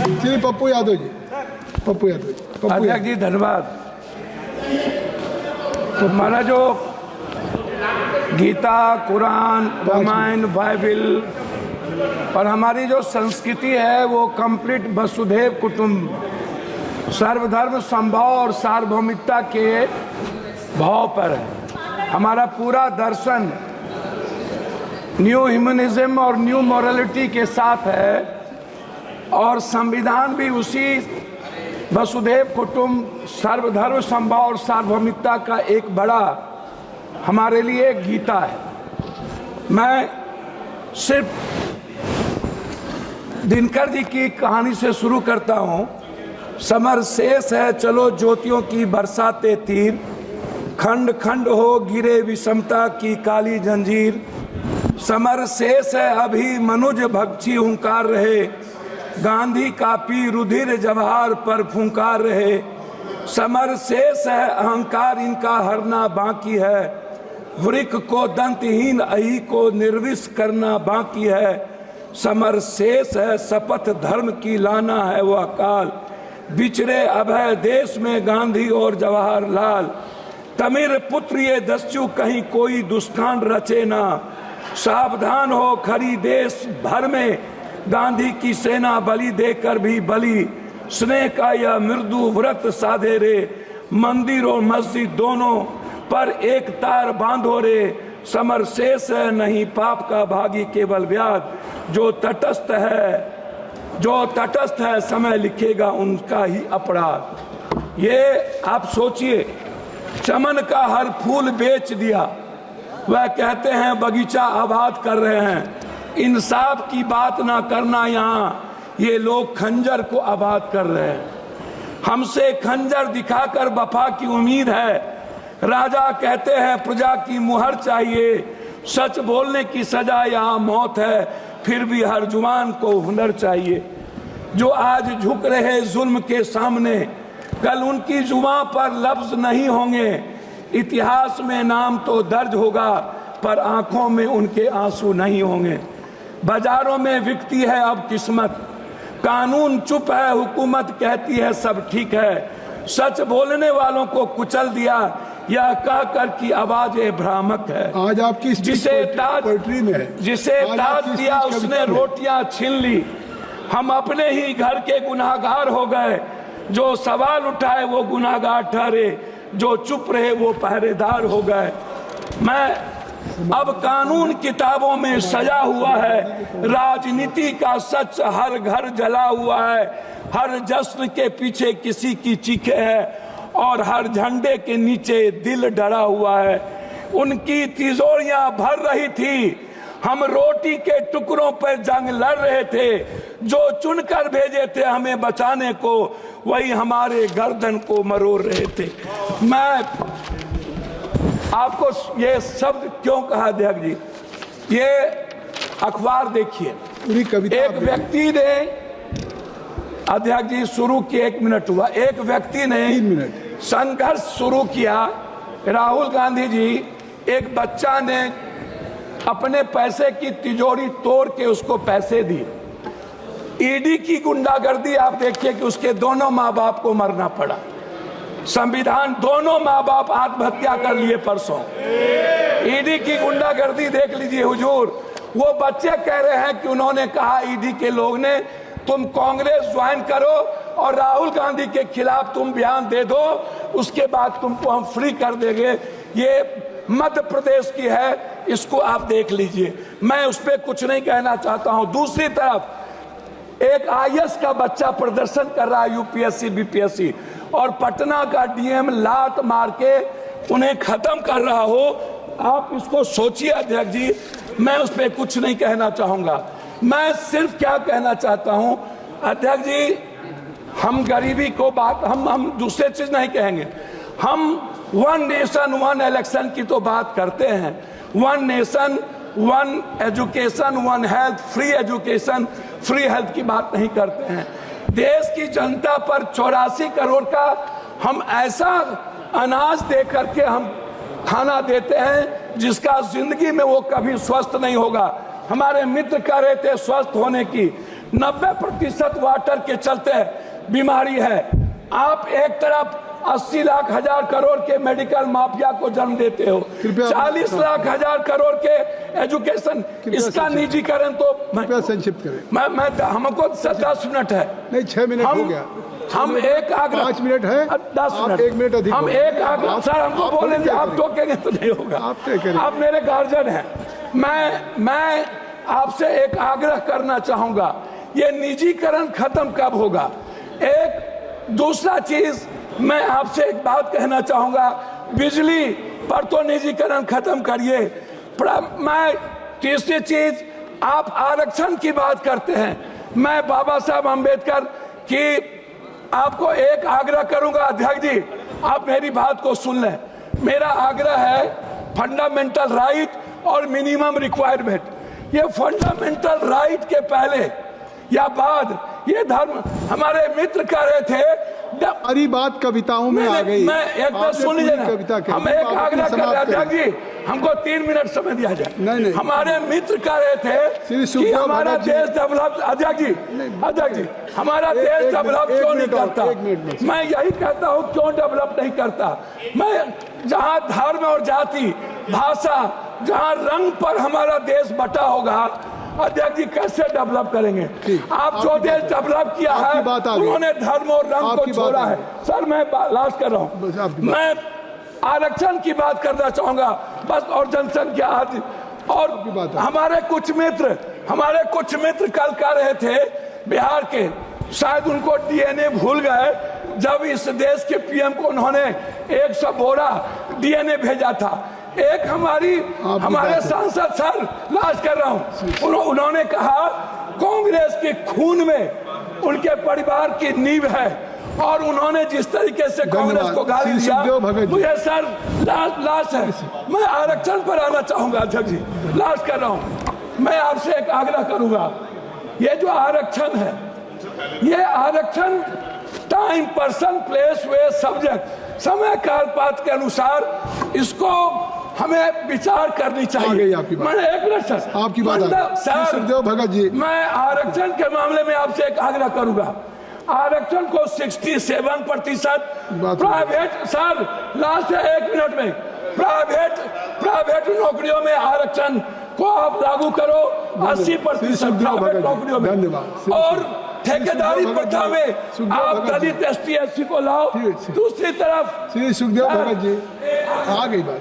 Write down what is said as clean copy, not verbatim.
श्री पप्पू यादव जी, पप्पू यादव जी। अध्यक्ष जी धन्यवाद। हमारा जो गीता, कुरान, रामायण, बाइबल और हमारी जो संस्कृति है वो कंप्लीट वसुधैव कुटुंब, सर्वधर्म समभाव और सार्वभौमिकता के भाव पर है। हमारा पूरा दर्शन न्यू ह्यूमनिज्म और न्यू मॉरलिटी के साथ है और संविधान भी उसी वसुधैव कुटुंब, सर्वधर्म समभाव और सार्वभौमिकता का एक बड़ा हमारे लिए गीता है। मैं सिर्फ दिनकर जी की कहानी से शुरू करता हूँ। समर शेष है चलो ज्योतियों की बरसाते तीर, खंड खंड हो गिरे विषमता की काली जंजीर। समर शेष है अभी मनुज भक्षी हुंकार रहे, गांधी कापी रुधिर जवाहर पर फुंकार रहे। समर शेष है अहंकार इनका हरना बाकी है, वृक को दंतहीन अही को निर्विष करना बाकी है। समर शेष है शपथ धर्म की लाना है वो अकाल, बिछड़े अभय देश में गांधी और जवाहरलाल। तमिर पुत्र ये दस्यु कहीं कोई दुष्कांड रचे ना, सावधान हो खरी देश भर में गांधी की सेना बलि देकर भी बलि। स्नेह का यह मृदु व्रत साधे रे, मंदिर और मस्जिद दोनों पर एक तार बांधो रे। समर शेष है नहीं पाप का भागी केवल व्याध, जो तटस्थ है समय लिखेगा उनका ही अपराध। ये आप सोचिए, चमन का हर फूल बेच दिया, वह कहते हैं बगीचा आबाद कर रहे हैं। इंसाफ की बात ना करना, यहाँ ये लोग खंजर को आबाद कर रहे हैं। हमसे खंजर दिखाकर वफा की उम्मीद है, राजा कहते हैं प्रजा की मुहर चाहिए। सच बोलने की सजा यहाँ मौत है, फिर भी हर जुबान को हुनर चाहिए। जो आज झुक रहे जुल्म के सामने, कल उनकी जुबान पर लफ्ज नहीं होंगे। इतिहास में नाम तो दर्ज होगा, पर आंखों में उनके आंसू नहीं होंगे। बाजारों में बिकती है अब किस्मत, कानून चुप है हुकूमत कहती है सब ठीक है। सच बोलने वालों को कुचल दिया, यह कहकर की आवाज भ्रामक है। आज आपकी जिसे ताज दिया उसने रोटियां छीन ली। हम अपने ही घर के गुनाहगार हो गए, जो सवाल उठाए वो गुनाहगार ठहरे, जो चुप रहे वो पहरेदार हो गए। मैं अब कानून किताबों में सजा हुआ है, राजनीति का सच हर घर जला हुआ है। हर जश्न के पीछे किसी की चीखें है और हर झंडे के नीचे दिल डरा हुआ है। उनकी तिजोरियां भर रही थी, हम रोटी के टुकड़ों पर जंग लड़ रहे थे। जो चुनकर भेजे थे हमें बचाने को, वही हमारे गर्दन को मरोड़ रहे थे। मैं आपको ये शब्द क्यों कहा अध्यक्ष जी, ये अखबार देखिए। एक व्यक्ति ने अध्यक्ष जी शुरू किया, 1 मिनट हुआ, एक व्यक्ति ने 3 मिनट संघर्ष शुरू किया। राहुल गांधी जी, एक बच्चा ने अपने पैसे की तिजोरी तोड़ के उसको पैसे दिए। ईडी की गुंडागर्दी आप देखिए कि उसके दोनों माँ बाप को मरना पड़ा। संविधान, दोनों माँ बाप आत्महत्या कर लिए परसों। ईडी की गुंडागर्दी देख लीजिए हुजूर। वो बच्चे कह रहे हैं कि उन्होंने कहा ईडी के लोग ने तुम कांग्रेस ज्वाइन करो और राहुल गांधी के खिलाफ तुम बयान दे दो, उसके बाद तुमको हम फ्री कर देंगे। ये मध्य प्रदेश की है, इसको आप देख लीजिए। मैं उस पर कुछ नहीं कहना चाहता हूं। दूसरी तरफ एक आईएएस का बच्चा प्रदर्शन कर रहा है यूपीएससी बीपीएससी, और पटना का डीएम लात मार के उन्हें खत्म कर रहा हो। आप इसको सोचिए अध्यक्ष जी। मैं उस पर कुछ नहीं कहना चाहूंगा। मैं सिर्फ क्या कहना चाहता हूं अध्यक्ष जी, हम गरीबी को बात, हम दूसरे चीज नहीं कहेंगे। हम 1 नेशन 1 इलेक्शन की तो बात करते हैं। 1 nation 1 education 1 health, free education free health की बात नहीं करते हैं। देश की जनता पर 84 करोड़ का हम ऐसा अनाज दे करके हम खाना देते हैं जिसका जिंदगी में वो कभी स्वस्थ नहीं होगा। हमारे मित्र कह रहे थे स्वस्थ होने की, 90% वाटर के चलते बीमारी है। आप एक तरफ 80 लाख हजार करोड़ के मेडिकल माफिया को जन्म देते हो, 40 लाख हजार करोड़ के एजुकेशन, इसका निजीकरण तो कृपया संक्षिप्त करें। मैं हमको 10 मिनट है, नहीं 6 मिनट हो गया। हम एक आग्रह 5 मिनट है, 10 मिनट, 1 मिनट अधिक, हम एक आग्रह, सर हमको बोलेंगे, आप टोकेंगे तो नहीं होगा। आप मेरे गार्जियन हैं, मैं आपसे एक आग्रह करना चाहूंगा, ये निजीकरण खत्म कब होगा? एक दूसरा चीज मैं आपसे एक बात कहना चाहूंगा, बिजली पर तो निजीकरण खत्म करिए। मैं तीसरी चीज, आप आरक्षण की बात करते हैं, मैं बाबा साहब अम्बेडकर की आपको एक आग्रह करूंगा, अध्यक्ष जी आप मेरी बात को सुन लें। मेरा आग्रह है फंडामेंटल राइट और मिनिमम रिक्वायरमेंट। ये फंडामेंटल राइट के पहले या बाद ये धर्म, हमारे मित्र कह रहे थे, सारी बात कविताओं में आ गई। मैं एक बात सुन लीजिए ना, हम एक आग्रह कर रहे थे जी, हमको 3 मिनट समय दिया जाए। नहीं। हमारे मित्र कह रहे थे कि हमारा देश डेवलप, अध्यक्ष जी हमारा देश डेवलप क्यों नहीं करता? मैं यही कहता हूँ क्यों डेवलप नहीं करता। मैं जहाँ धर्म और जाति, भाषा, जहाँ रंग पर हमारा देश बटा होगा, अध्यक्ष जी कैसे डेवलप करेंगे? आप जो देश डेवलप किया है उन्होंने धर्म और रंग को छोड़ा है। सर मैं लास्ट कर रहा हूँ, मैं आरक्षण की बात करना चाहूंगा बस, और जनसंख्या आदि, और हमारे कुछ मित्र कल कह रहे थे बिहार के, शायद उनको डीएनए भूल गए जब इस देश के पीएम को उन्होंने 100 बोरा डीएनए भेजा था। एक हमारे सांसद, सर लास्ट कर रहा हूं, उन्होंने कहा कांग्रेस के खून में उनके परिवार की नींव है, और उन्होंने जिस तरीके से कांग्रेस को गाली दिया, मुझे सर लास्ट है, मैं आरक्षण पर आना चाहूंगा अध्यक्ष जी, लास्ट कर रहा हूं। मैं आपसे एक आग्रह करूंगा, ये जो आरक्षण है, ये आरक्षण टाइम, पर्सन, प्लेस, वे, सब्जेक्ट, समय काल पात्र के अनुसार इसको हमें विचार करनी चाहिए। मैंने एक मिनट सर, आपकी बात सर भगत जी, मैं आरक्षण के मामले में आपसे एक आग्रह करूंगा, आरक्षण को 67% प्राइवेट, सर लास्ट है 1 मिनट में, प्राइवेट नौकरियों में आरक्षण को आप लागू करो, 80% प्राइवेट नौकरियों में, और ठेकेदारी प्रथा में आप दलित एसटी एससी को लाओ। दूसरी तरफ श्री सुखदेव भगत जी आ गई बात।